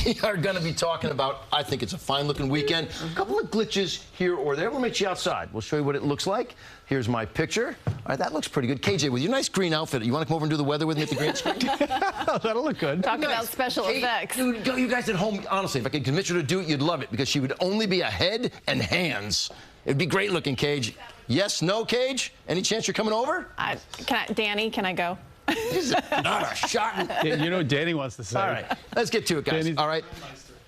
We are going to be talking about, I think it's a fine-looking weekend. A couple of glitches here or there. We'll meet you outside. We'll show you what it looks like. Here's my picture. All right, that looks pretty good. KJ, with your nice green outfit, you want to come over and do the weather with me at the green screen? That'll look good. Talk about special effects. Dude, you guys at home, honestly, if I could convince you to do it, you'd love it, because she would only be a head and hands. It'd be great looking, Cage. Yes, no, Cage? Any chance you're coming over? Danny, can I go? Not a shot. You know what Danny wants to say. All right, let's get to it, guys. Danny's all right.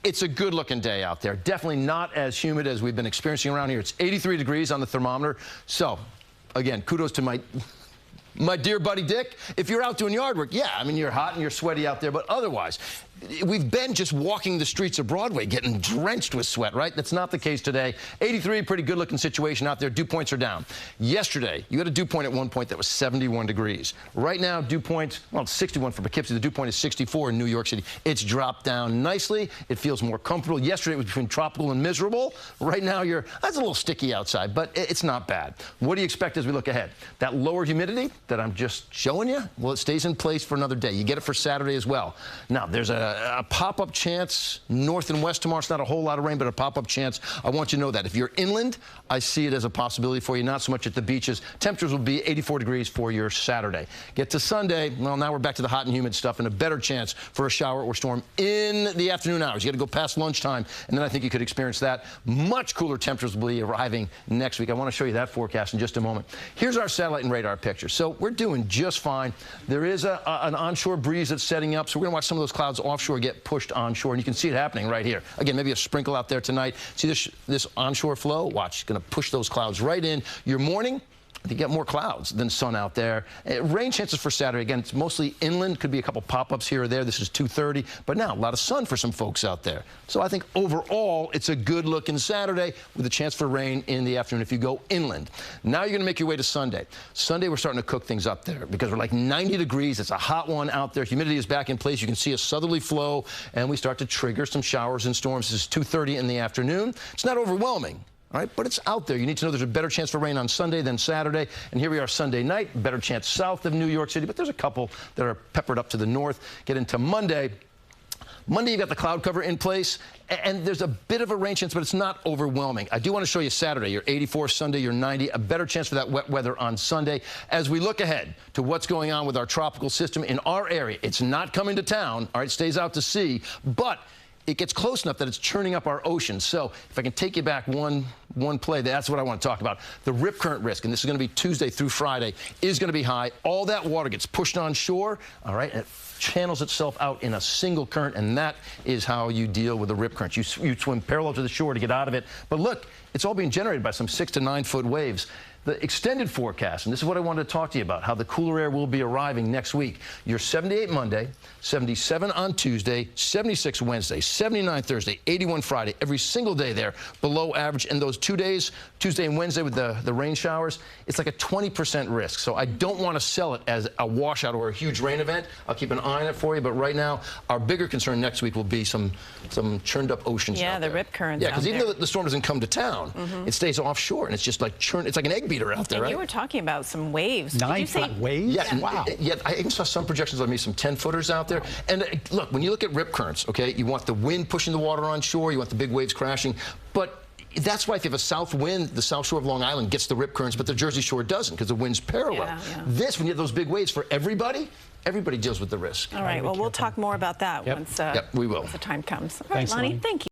It's a good-looking day out there. Definitely not as humid as we've been experiencing around here. It's 83 degrees on the thermometer. So, again, kudos to my dear buddy Dick. If you're out doing yard work, yeah, I mean, you're hot and you're sweaty out there, but otherwise, we've been just walking the streets of Broadway getting drenched with sweat, right? That's not the case today. 83, pretty good-looking situation out there. Dew points are down. Yesterday, you had a dew point at one point that was 71 degrees. Right now, dew point, well, it's 61 for Poughkeepsie. The dew point is 64 in New York City. It's dropped down nicely. It feels more comfortable. Yesterday, it was between tropical and miserable. Right now, that's a little sticky outside, but it's not bad. What do you expect as we look ahead? That lower humidity that I'm just showing you, well, it stays in place for another day. You get it for Saturday as well. Now, there's a pop-up chance north and west tomorrow. It's not a whole lot of rain, but a pop-up chance. I want you to know that. If you're inland, I see it as a possibility for you, not so much at the beaches. Temperatures will be 84 degrees for your Saturday. Get to Sunday, well, now we're back to the hot and humid stuff and a better chance for a shower or storm in the afternoon hours. You got to go past lunchtime, and then I think you could experience that. Much cooler temperatures will be arriving next week. I want to show you that forecast in just a moment. Here's our satellite and radar picture. So we're doing just fine. There is an onshore breeze that's setting up, so we're going to watch some of those clouds offshore get pushed onshore, and you can see it happening right here. Again, maybe a sprinkle out there tonight. See this onshore flow? Watch, it's going to push those clouds right in. Your morning, you get more clouds than sun out there. Rain chances for Saturday. Again, it's mostly inland. Could be a couple pop-ups here or there. This is 2:30. But now, a lot of sun for some folks out there. So I think overall, it's a good-looking Saturday with a chance for rain in the afternoon if you go inland. Now you're going to make your way to Sunday. Sunday, we're starting to cook things up there because we're like 90 degrees. It's a hot one out there. Humidity is back in place. You can see a southerly flow, and we start to trigger some showers and storms. This is 2:30 in the afternoon. It's not overwhelming. All right, but it's out there. You need to know there's a better chance for rain on Sunday than Saturday. And here we are Sunday night, better chance south of New York City, but there's a couple that are peppered up to the north. Get into Monday. Monday, you got the cloud cover in place, and there's a bit of a rain chance, but it's not overwhelming. I do want to show you Saturday. You're 84, Sunday, you're 90. A better chance for that wet weather on Sunday. As we look ahead to what's going on with our tropical system in our area, it's not coming to town. All right, it stays out to sea, but it gets close enough that it's churning up our ocean. So if I can take you back one play, that's what I want to talk about. The rip current risk, and this is going to be Tuesday through Friday, is going to be high. All that water gets pushed on shore, all right, and it channels itself out in a single current, and that is how you deal with the rip current. You swim parallel to the shore to get out of it. But look, it's all being generated by some 6 to 9 foot waves. The extended forecast, and this is what I wanted to talk to you about, how the cooler air will be arriving next week. You're 78 Monday, 77 on Tuesday, 76 Wednesday, 79 Thursday, 81 Friday, every single day there below average. And those 2 days, Tuesday and Wednesday with the rain showers, it's like a 20% risk. So I don't want to sell it as a washout or a huge rain event. I'll keep an eye on it for you. But right now, our bigger concern next week will be some churned up oceans. Yeah, out the there. rip currents. Yeah, because even though the storm doesn't come to town, it stays offshore, and it's just like churned. It's like an egg beater out there, and right? You were talking about some waves. 9-foot waves? Yeah, wow. Yeah, I even saw some projections on maybe some 10-footers out there. And look, when you look at rip currents, okay, you want the wind pushing the water on shore, you want the big waves crashing, but that's why if you have a south wind, the south shore of Long Island gets the rip currents, but the Jersey Shore doesn't because the wind's parallel. Yeah. This, when you have those big waves for everybody deals with the risk. All right, well, we'll talk more about that once, we will. once the time comes. All right, Thanks, Lonnie, Lonnie. thank you.